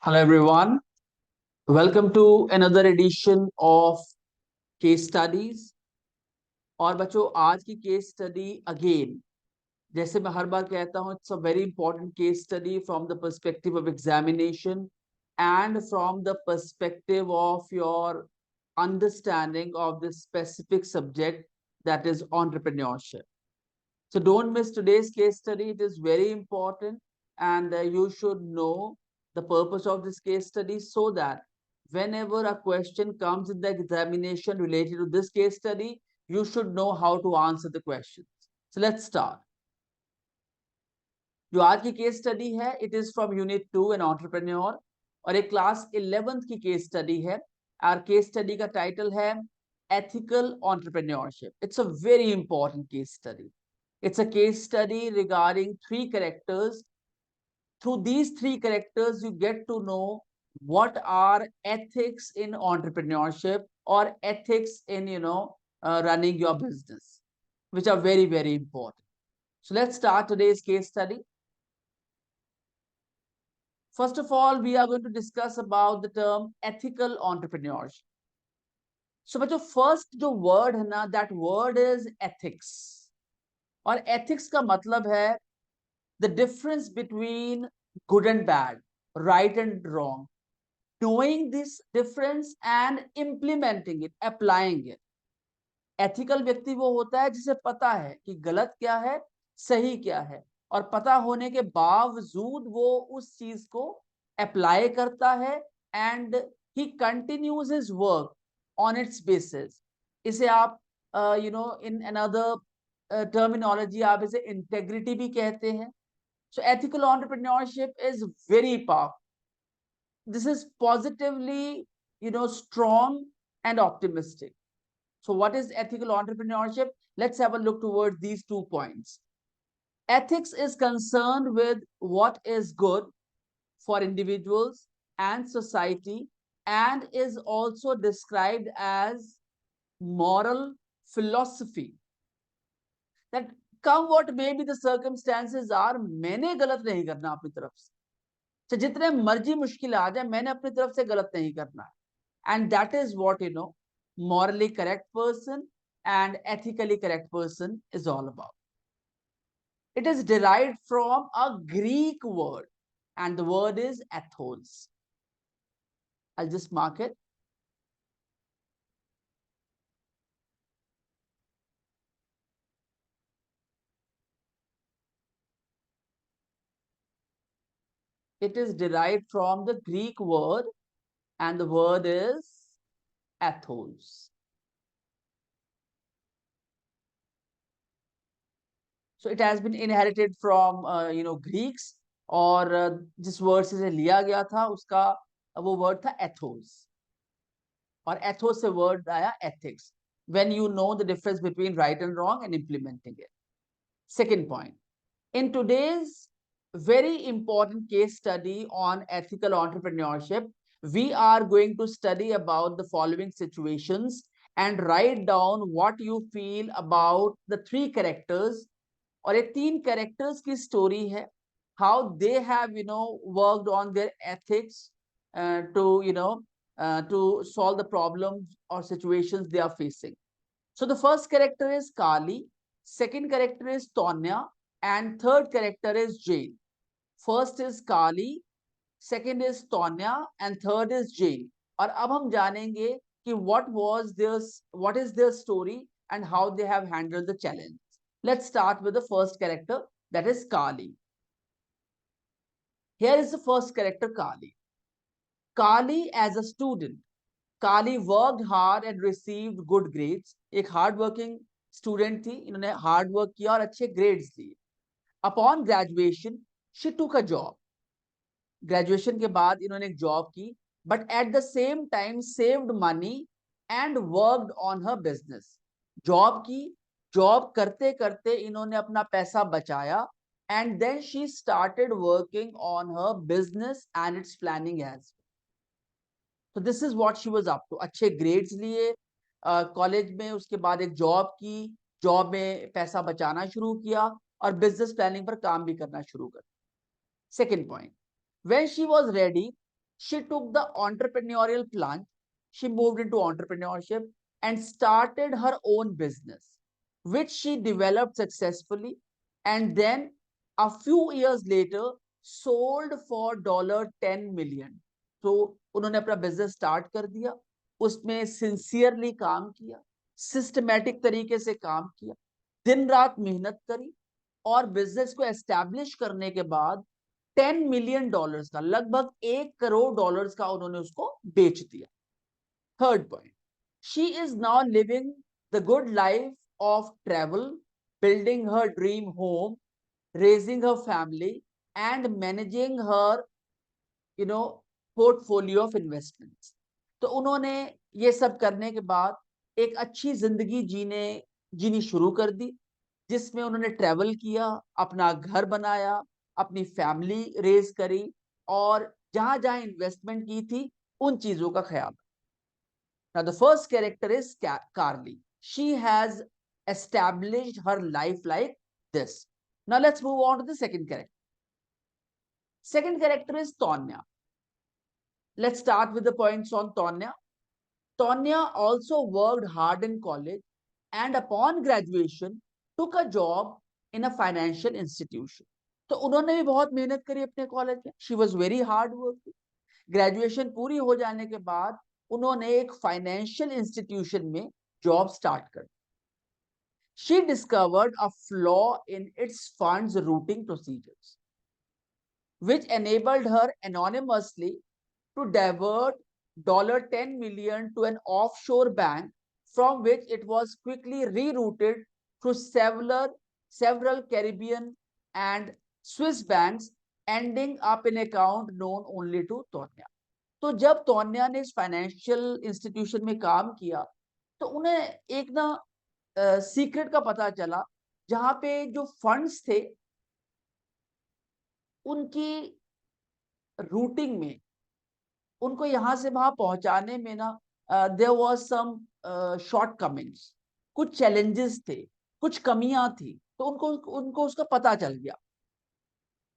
Hello, everyone. Welcome to another edition of Case Studies. और बच्चों आज की केस स्टडी अगेन जैसे मैं हर बार कहता हूं it's a very important case study from the perspective of examination and from the perspective of your understanding of this specific subject that is entrepreneurship. So don't miss today's case study. It is very important and you should know the purpose of this case study so that whenever a question comes in the examination related to this case study, you should know how to answer the questions. So let's start. जो आज की case study है it is from unit 2 an entrepreneur और एक class 11th की case study है और case study का टाइटल है ethical entrepreneurship. It's a very important case study. It's a case study regarding three characters. Through these three characters, you get to know what are ethics in entrepreneurship or ethics in, running your business, which are very, very important. So let's start today's case study. First of all, we are going to discuss about the term ethical entrepreneurship. So बच्चों first जो word है ना, that word is ethics. और ethics का मतलब है the difference between good and bad, right and wrong, knowing this difference and implementing it, applying it. Ethical व्यक्ति वो होता है जिसे पता है कि गलत क्या है, सही क्या है, और पता होने के बावजूद वो उस चीज को अप्लाई करता है and he continues his work on it's basis. इसे आप इन अनदर टर्मिनोलॉजी आप इसे इंटेग्रिटी भी कहते हैं. So ethical entrepreneurship is very powerful. This is positively strong and optimistic. So what is ethical entrepreneurship? Let's have a look towards these 2 points. Ethics is concerned with what is good for individuals and society and is also described as moral philosophy. That come what may be the circumstances are, मैंने गलत नहीं करना अपनी तरफ से. तो जितने मर्जी मुश्किल आ जाए मैंने अपनी तरफ से गलत नहीं करना है. And that is what morally correct person and ethically correct person is all about. It is derived from a Greek word and the word is ethos. I'll just mark it. It is derived from the Greek word and the word is ethos. So it has been inherited from Greeks और जिस word से लिया गया था उसका वो word था Athos और एथोस से वर्ड आया ethics. When you know the difference between right and wrong and implementing it. Second point, in today's very important case study on ethical entrepreneurship, we are going to study about the following situations and write down what you feel about the 3 characters. और ये 3 characters की story है, how they have worked on their ethics to solve the problems or situations they are facing. So the first character is Kali, second character is Tonya, and third character is Jane. First is Kali, second is Tonya, and third is Jane. और अब हम जानेंगे कि what is their story and how they have handled the challenge. Let's start with the first character, that is Kali. Here is the first character, Kali. Kali as a student. Kali worked hard and received good grades. एक hard working student थी, इन्होंने hard work किया और अच्छे grades लिए. Upon graduation she took a job. Graduation के बाद इन्होंने एक जॉब की but at the same time saved money and worked on her business. Job की, जॉब करते करते इन्होंने अपना पैसा बचाया and then she started working on her business and its planning age. तो this is what she was up to. अच्छे grades लिए कॉलेज में, उसके बाद एक जॉब की, जॉब में पैसा बचाना शुरू किया और बिजनेस प्लानिंग पर काम भी करना शुरू कर. Second point, when she was ready She took the entrepreneurial plunge. She moved into entrepreneurship and started her own business, which she developed successfully. And then a few years later, sold for $10 million. तो उन्होंने अपना business start कर दिया, उसमें sincerely काम किया, systematic तरीके से काम किया, दिन रात मेहनत करी, और बिजनेस को एस्टैब्लिश करने के बाद $10 million का, लगभग $1 करोड़ का उन्होंने उसको बेच दिया. Third point, she is now living the good life of travel, building her dream home, raising her family and managing her portfolio of investments. तो उन्होंने ये सब करने के बाद एक अच्छी जिंदगी जीनी शुरू कर दी, जिसमें उन्होंने ट्रेवल किया, अपना घर बनाया, अपनी फैमिली रेज करी, और जहां जहां इन्वेस्टमेंट की थी उन चीजों का ख्याल. Now the first character is Carly. She has established her life like this. Now let's move on to the second character. Second character is Tonya. Let's start with the points on Tonya. Tonya also worked hard in college and upon graduation took a job in a financial institution. तो उन्होंने भी बहुत मेहनत करी अपने college में. She was very hard working. Graduation पूरी हो जाने के बाद उन्होंने एक फाइनेंशियल इंस्टीट्यूशन में जॉब स्टार्ट कर. She discovered a flaw in its funds routing procedures, which enabled her anonymously to divert $10 million to an offshore bank, from which it was quickly rerouted through several Caribbean and Swiss banks, ending up in account known only to Tonya. तो जब तोन्या ने इस financial institution में काम किया, तो उन्हें एक ना सीक्रेट का पता चला, जहां पे जो फंड्स थे उनकी रूटिंग में, उनको यहां से वहां पहुंचाने में ना देयर वाज सम शॉर्टकमिंग्स, कुछ चैलेंजेस थे, कुछ कमियां थी. तो उनको उसका पता चल गया.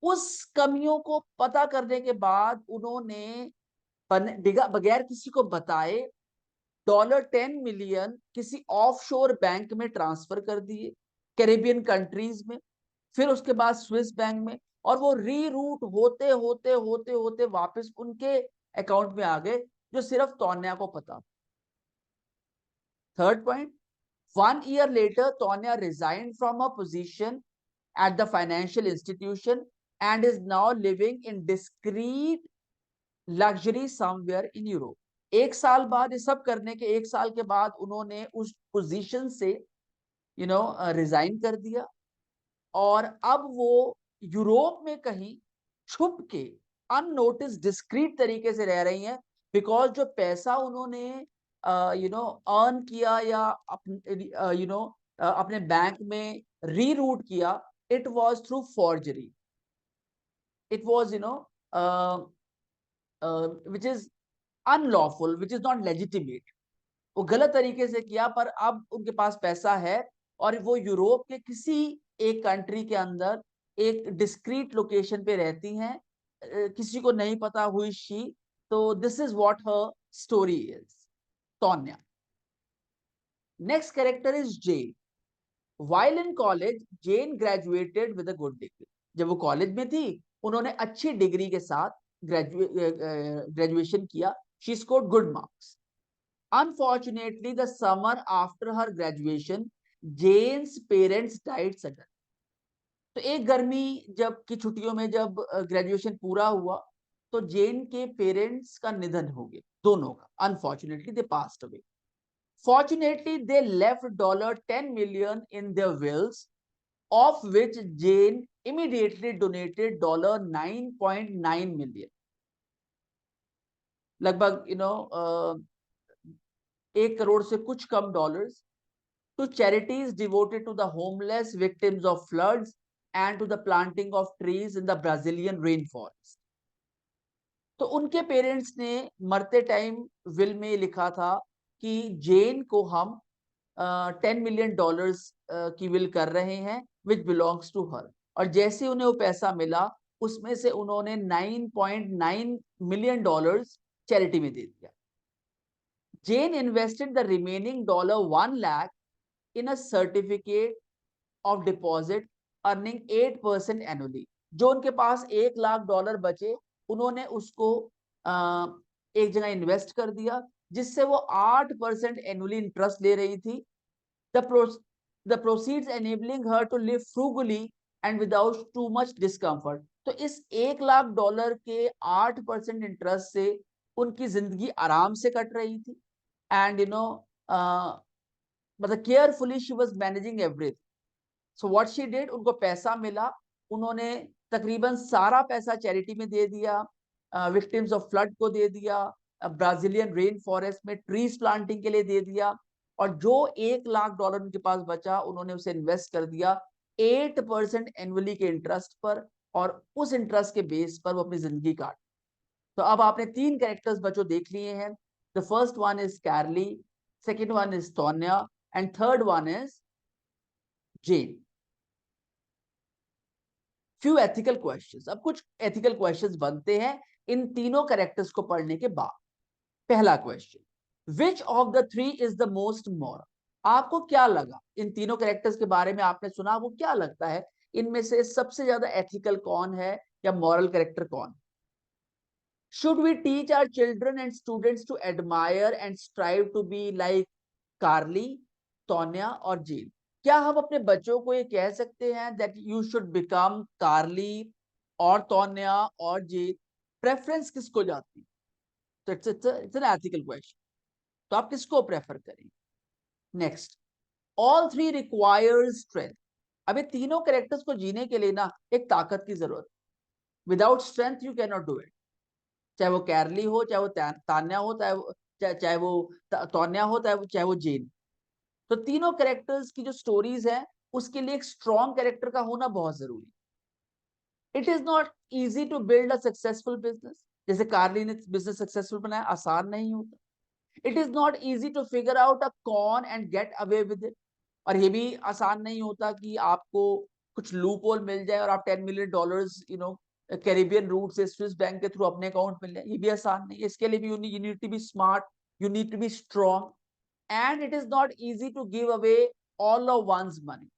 उस कमियों को पता करने के बाद उन्होंने बगैर किसी को बताए $10 मिलियन किसी ऑफशोर बैंक में ट्रांसफर कर दिए, कैरेबियन कंट्रीज में, फिर उसके बाद स्विस बैंक में, और वो रीरूट होते होते होते होते वापस उनके अकाउंट में आ गए, जो सिर्फ तोन्या को पता. Third point, 1 year later Tonya resigned from her position at the financial institution and is now living in discreet luxury somewhere in Europe. 1 साल बाद, ये सब करने के 1 साल के बाद, उन्होंने उस पोजीशन से रिजाइन कर दिया, और अब वो यूरोप में कहीं छुप के अननोटिस डिस्क्रीट तरीके से रह रही हैं, बिकॉज जो पैसा उन्होंने अर्न किया या अपने बैंक में रीरूट किया, it was through forgery. It was which is unlawful, which is not legitimate. वो गलत तरीके से किया, पर अब उनके पास पैसा है, और वो यूरोप के किसी एक कंट्री के अंदर एक डिस्क्रीट लोकेशन पे रहती हैं, किसी को नहीं पता हुई शी. तो this is what her story is. Tonya. Next character is Jane. While in college, Jane graduated with a good degree. जब वो कॉलेज में थी, उन्होंने अच्छी डिग्री के साथ ग्रेजुएशन किया. She scored good marks. Unfortunately, the summer after her graduation, Jane's parents died suddenly. तो एक गर्मी जब की छुट्टियों में जब ग्रेजुएशन पूरा हुआ, तो जेन के पेरेंट्स का निधन हो गया, दोनों का. Unfortunately they passed away. Fortunately, they left $10 million in their wills, of which Jane immediately donated $9.9 million. लगभग 1 करोड़ से कुछ कम dollars, to charities devoted to the homeless, victims of floods, and to the planting of trees in the Brazilian rainforest. तो उनके parents ने मरते time will में लिखा था कि जेन को हम $10 million की विल कर रहे हैं, विच बिलोंग्स टू हर. और जैसे उन्हें वो पैसा मिला, उसमें से उन्होंने $9.9 मिलियन चैरिटी में दे दिया. Jane invested the remaining $1 lakh in a certificate of deposit earning 8% annually. जो उनके पास $1 लाख बचे, उन्होंने उसको एक जगह इन्वेस्ट कर दिया, जिससे वो 8% एनुअली इंटरेस्ट ले रही थी. The proceeds enabling her to live frugally and without too much discomfort. तो इस $1 लाख के 8% इंटरेस्ट से उनकी जिंदगी आराम से कट रही थी. एंड मतलब carefully she was managing everything. So what she did, उनको पैसा मिला, उन्होंने तकरीबन सारा पैसा चैरिटी में दे दिया, विक्टिम्स ऑफ फ्लड को दे दिया, ब्राजीलियन रेन फॉरेस्ट में ट्रीज प्लांटिंग के लिए दे दिया, और जो $1 लाख उनके पास बचा उन्होंने उसे इन्वेस्ट कर दिया 8% एनुअली के इंटरेस्ट पर, और उस इंटरेस्ट के बेस पर वो अपनी जिंदगी काट. तो अब आपने 3 कैरेक्टर्स बच्चों देख लिए हैं. The first one is Carly, second one is Tonya, and third one is Jane. Few ethical questions. अब कुछ एथिकल क्वेश्चंस बनते हैं इन तीनों कैरेक्टर्स को पढ़ने के बाद. पहला question, which of the three is the most moral. आपको क्या लगा इन तीनों कैरेक्टर्स के बारे में, आपने सुना, आपको क्या लगता है इनमें से सबसे ज्यादा एथिकल कौन है या मॉरल कैरेक्टर कौन? Should we teach our children and students to admire and strive to be like Carly, Tonya और Jane? क्या हम अपने बच्चों को ये कह सकते हैं that you should become Carly और Tonya और Jane? प्रेफरेंस किसको जाती है? तो it's an ethical question. तो आप किसको प्रेफर करेंगे? Next, all three requires strength. अब ये तीनों कैरेक्टर्स को जीने के लिए ना एक ताकत की जरूरत. Without strength you can not do it. चाहे वो कैरली हो, चाहे वो तान्या हो, चाहे वो तोन्या हो, चाहे वो जेन. तो तीनों कैरेक्टर्स की जो स्टोरीज है उसके लिए एक स्ट्रॉन्ग कैरेक्टर का होना बहुत जरूरी. It is not easy to build a successful business. जैसे कार्ली ने बिजनेस सक्सेसफुल बनाया, आसान नहीं होता. It is not easy to figure out a con and get away with it. और ये भी आसान नहीं होता कि आपको कुछ लूप होल मिल जाए और आप $10 मिलियन कैरिबियन रूट से स्विस बैंक के थ्रू अपने अकाउंट में ले. ये भी आसान नहीं है. इसके लिए भी you need to be smart, you need to be strong, and it is not easy to give away all of one's money.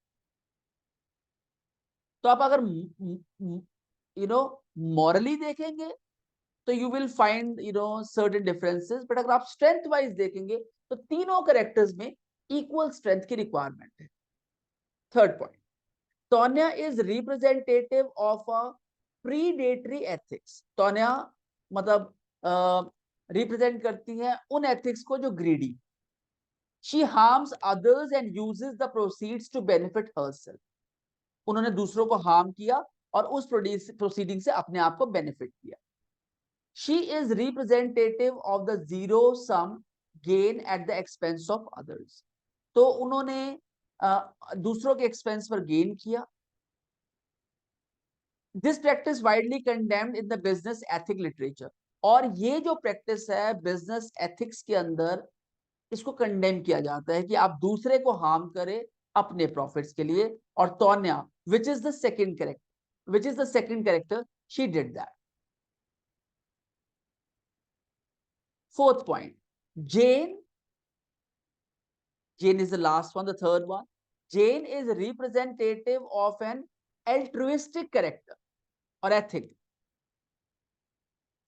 तो आप अगर मॉरली देखेंगे तो you will find certain differences. But अगर आप स्ट्रेंथ वाइज देखेंगे तो तीनों कैरेक्टर्स में इक्वल स्ट्रेंथ की रिक्वायरमेंट है. Third point, Tonya is representative of a predatory ethics. Tonya मतलब रिप्रेजेंट करती है उन एथिक्स को जो greedy. She harms others and uses the proceeds to benefit herself. उन्होंने दूसरों को हार्म किया और उस प्रोसीडिंग से अपने आप को बेनिफिट किया. She is representative of the zero sum gain at the expense of others. तो उन्होंने दूसरों के एक्सपेंस पर गेन किया. This practice widely condemned in the business ethic literature. और ये जो प्रैक्टिस है बिजनेस एथिक्स के अंदर, इसको कंडेम किया जाता है कि आप दूसरे को हार्म करें अपने प्रॉफिट्स के लिए. और Tonya, which is the second character, she did that. Fourth point, Jane is the last one, the third one. Jane is representative of an altruistic character or ethic.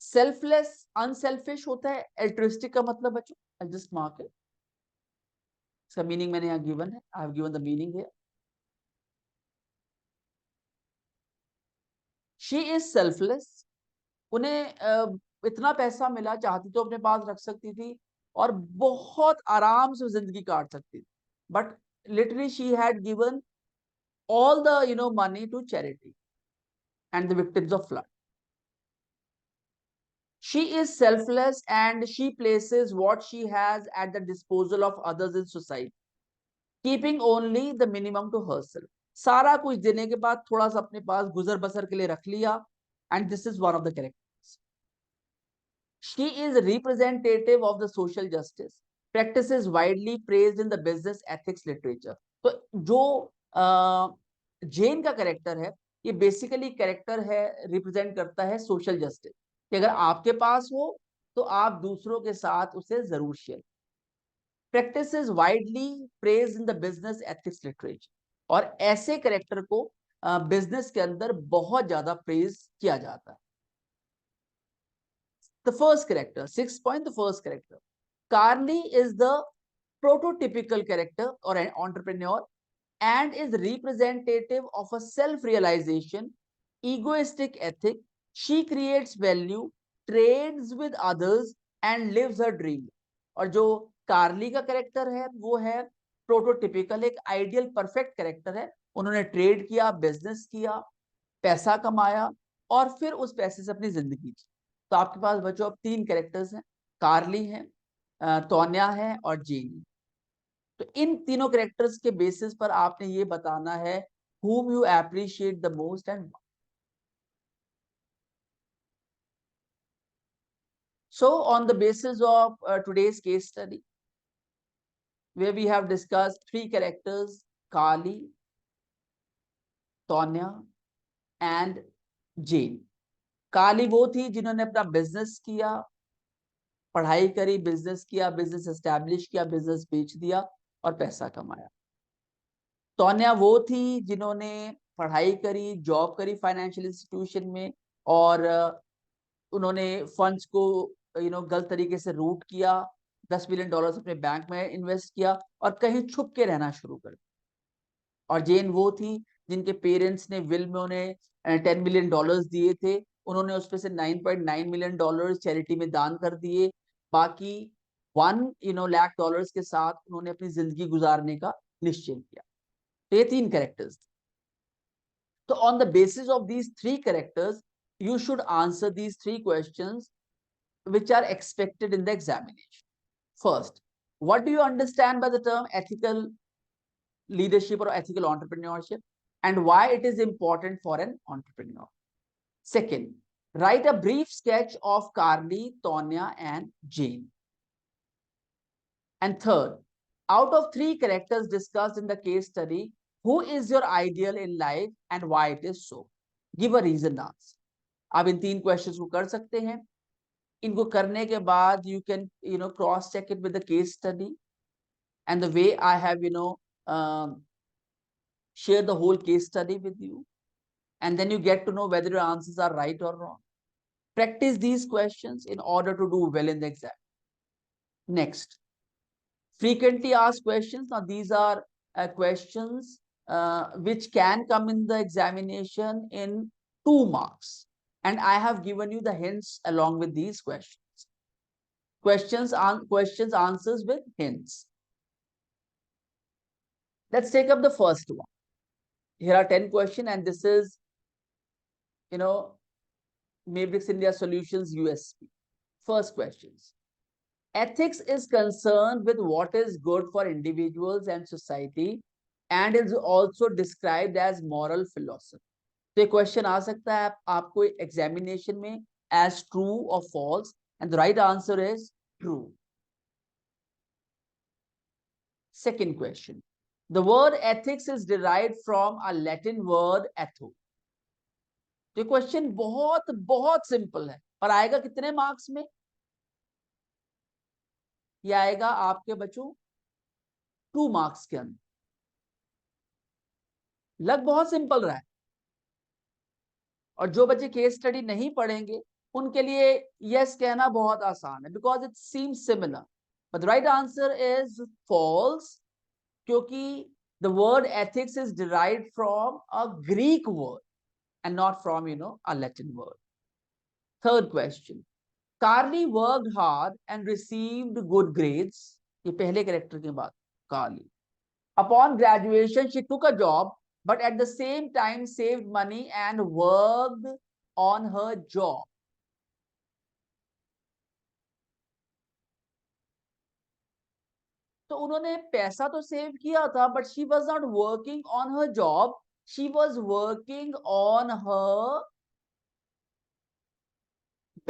Selfless, unselfish होता है. altruistic का मतलब बच्चों, I'll just mark it. इसका meaning मैंने यहाँ given है. I have given the meaning here. She is selfless. उन्हें इतना पैसा मिला, चाहती तो अपने पास रख सकती थी और बहुत आराम से जिंदगी काट सकती थी. But literally she had given all the money to charity and the victims of flood. She is selfless and she places what she has at the disposal of others in society, keeping only the minimum to herself. सारा कुछ देने के बाद थोड़ा सा अपने पास गुजर बसर के लिए रख लिया. And this is one of the characters. She is representative of the social justice. Practices widely praised in the business ethics literature. तो जो जेन का कैरेक्टर है ये बेसिकली कैरेक्टर है, रिप्रेजेंट करता है सोशल जस्टिस, कि अगर आपके पास हो तो आप दूसरों के साथ उसे जरूर share. Practice is widely praise in the business ethics literature, और ऐसे कैरेक्टर को बिजनेस के अंदर बहुत ज्यादा प्रेज किया जाता है। The first character, 6 point, the first character. Carly is the prototypical character or an entrepreneur and is representative of a self-realization, egoistic ethic. She creates value, trades with others and lives her dream. और जो कार्ली का character है वो है प्रोटोटिपिकल, एक ideal perfect character है। उन्होंने trade किया, बिजनेस किया, पैसा कमाया और फिर उस पैसे से अपनी जिंदगी जी। तो आपके पास बच्चों अब 3 कैरेक्टर्स हैं, कार्ली है, तोन्या है और जेनी। तो इन तीनों कैरेक्टर्स के बेसिस पर आपने ये बताना है whom you appreciate the most and why. So on the basis of today's case study, where we have discussed 3 characters, Kali, Tonya and Jane. काली वो थी जिन्होंने अपना बिजनेस किया, पढ़ाई करी, बिजनेस किया, बिजनेस एस्टैब्लिश किया, बिजनेस बेच दिया और पैसा कमाया। तोन्या वो थी जिन्होंने पढ़ाई करी, जॉब करी फाइनेंशियल इंस्टीट्यूशन में, और उन्होंने फंड्स को गलत तरीके से रूट किया, $10 मिलियन अपने बैंक में इन्वेस्ट किया और कहीं छुप के रहना शुरू कर दिया। और जेन वो थी जिनके पेरेंट्स ने विल में उन्हें $10 मिलियन दिए थे, उन्होंने उसमें से $9.9 मिलियन चैरिटी में दान कर दिए, बाकी $1 लाख के साथ उन्होंने अपनी जिंदगी गुजारने का निश्चय किया। तो ये 3 कैरेक्टर्स। तो on the basis of these 3 characters you should answer these 3 questions which are expected in the examination. First, what do you understand by the term ethical leadership or ethical entrepreneurship, and why it is important for an entrepreneur? Second, write a brief sketch of Carly, Tonya and Jane. And third, out of 3 characters discussed in the case study, who is your ideal in life and why it is so? Give a reason answer. आप इन 3 questions को कर सकते हैं। इनको करने के बाद you can cross check it with the case study, and the way I have share the whole case study with you, and then you get to know whether your answers are right or wrong. Practice these questions in order to do well in the exam. Next, frequently asked questions. Now these are questions which can come in the examination in 2 marks. And I have given you the hints along with these questions. Questions answers with hints. Let's take up the first one. Here are 10 questions, and this is, Mavericks India Solutions USP. First questions. Ethics is concerned with what is good for individuals and society and is also described as moral philosophy. तो ये question आ सकता है आपको examination में as true or false, and the right answer is true. Second question. The word ethics is derived from a Latin word etho. तो question बहुत बहुत simple है, और आएगा कितने मार्क्स में? ये आएगा आपके बच्चों 2 मार्क्स के अंदर। लग बहुत सिंपल रहा है, और जो बच्चे केस स्टडी नहीं पढ़ेंगे उनके लिए यस कहना बहुत आसान है, because it seems similar, but the right answer is false, क्योंकि the word ethics is derived from a Greek word and not from a Latin word. Third question. Carly worked hard and received good grades. ये पहले character के बाद Carly. Upon graduation, she took a job, but at the same time saved money and worked on her job. तो उन्होंने पैसा तो save किया था, but she was not working on her job. She was working on her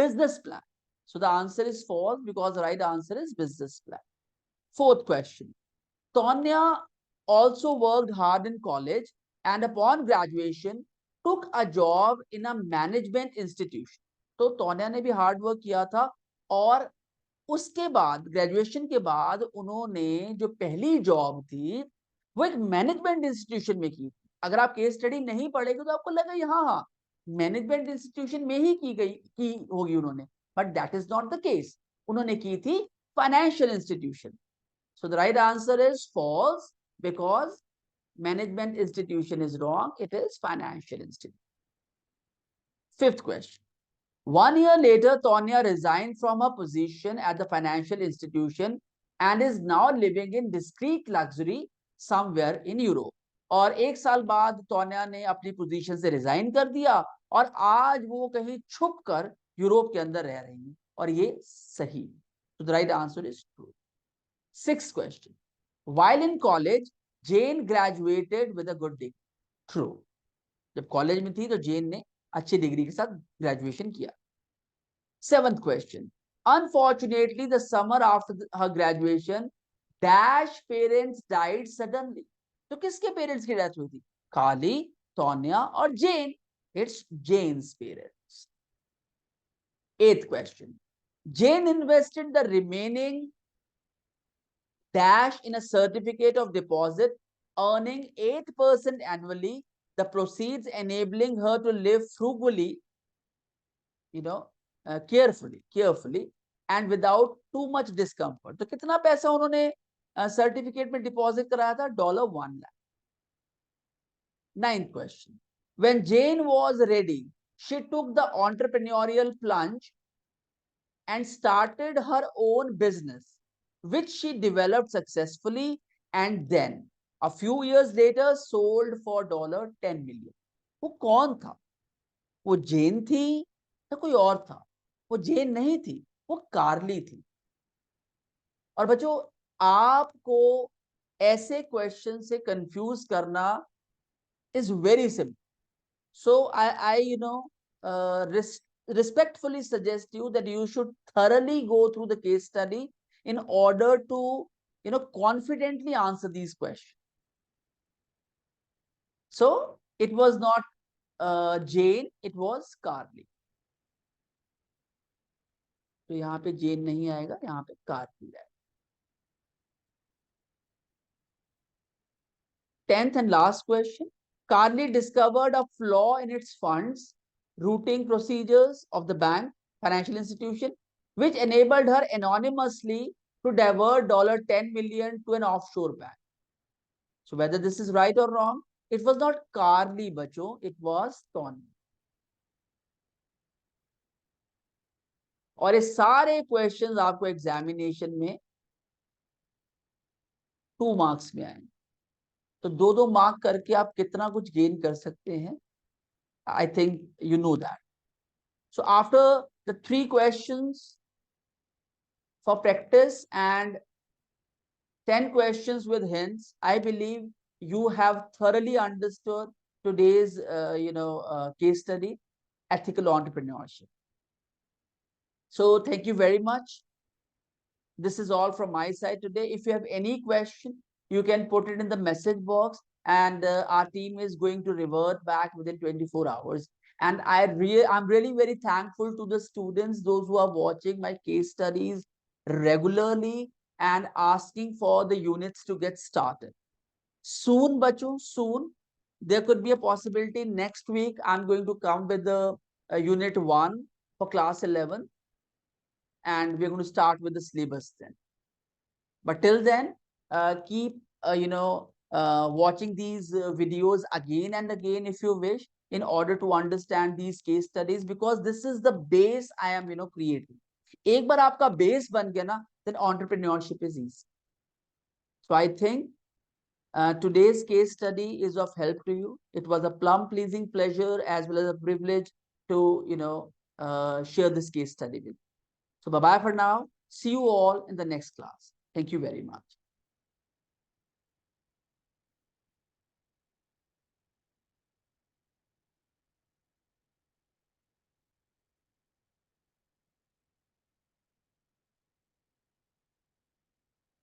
business plan. So the answer is false, because the right answer is business plan. Fourth question. Tonya also worked hard in college, and upon graduation, took a job in a management institution. तो तोन्या ने भी hard work किया था और उसके बाद graduation के बाद उन्होंने जो पहली जॉब थी वो एक मैनेजमेंट इंस्टीट्यूशन में की थी. अगर आप केस स्टडी नहीं पढ़ेंगे तो आपको लगेगा हाँ हाँ मैनेजमेंट इंस्टीट्यूशन में ही की होगी उन्होंने, but that is not the case. उन्होंने की थी financial institution. So the right answer is false because management institution is wrong. It is financial institution. Fifth question. 1 year later, Tonya resigned from her position at the financial institution and is now living in discreet luxury somewhere in Europe. और एक साल बाद तोन्या ने अपनी position से resign कर दिया और आज वो कहीं छुप कर यूरोप के अंदर रह रही है और ये सही. तो the right answer is true. Sixth question. While in college, Jane graduated with a good degree. True. जब कॉलेज में थी तो जेन ने अच्छी डिग्री के साथ ग्रेजुएशन किया. Seventh question. Unfortunately, the summer after her graduation, Dash parents died suddenly. तो किसके पेरेंट्स की डेथ हुई थी? काली, तोन्या और जेन. It's Jane's parents. Eighth question. Jane invested the remaining Dash in a certificate of deposit, earning 8% annually, the proceeds enabling her to live frugally, carefully, and without too much discomfort. तो कितना पैसा उन्होंने certificate में deposit कराया था? $1 lakh. Ninth question. When Jane was ready, she took the entrepreneurial plunge and started her own business, which she developed successfully and then a few years later sold for $10 million. वो कौन था? वो जेन थी या कोई और था? वो जेन नहीं थी, वो कार्ली थी. और बच्चों आपको ऐसे क्वेश्चन से कंफ्यूज करना is very simple. So I respectfully suggest you that you should thoroughly go through the case study in order to confidently answer these questions. So it was not Jane, it was Carly. तो यहाँ पे जेन नहीं आएगा, यहाँ पे कार्ली आएगा. 10th and last question. Carly discovered a flaw in its funds routing procedures of the bank financial institution, which enabled her anonymously to divert $10 million to an offshore bank. So whether this is right or wrong, it was not Carly बच्चों, it was Tonya. और ये सारे questions आपको examination में 2 marks में आएंगे. तो 2-2 mark करके आप कितना कुछ गेन कर सकते हैं. I think you know that. So after the 3 questions for practice and 10 questions with hints, I believe you have thoroughly understood today's case study, ethical entrepreneurship. So thank you very much. This is all from my side today. If you have any question, you can put it in the message box and our team is going to revert back within 24 hours. And I'm really very thankful to the students, those who are watching my case studies regularly and asking for the units to get started. Soon, bacho, soon, there could be a possibility next week I'm going to come with the unit 1 for class 11. And we're going to start with the syllabus then. But till then, keep watching these videos again and again if you wish, in order to understand these case studies, because this is the base I am creating. एक बार आपका base बन गया ना, then entrepreneurship is easy. So I think today's case study is of help to you. It was a plum pleasing pleasure as well as a privilege to share this case study with you. So bye-bye for now. See you all in the next class. Thank you very much.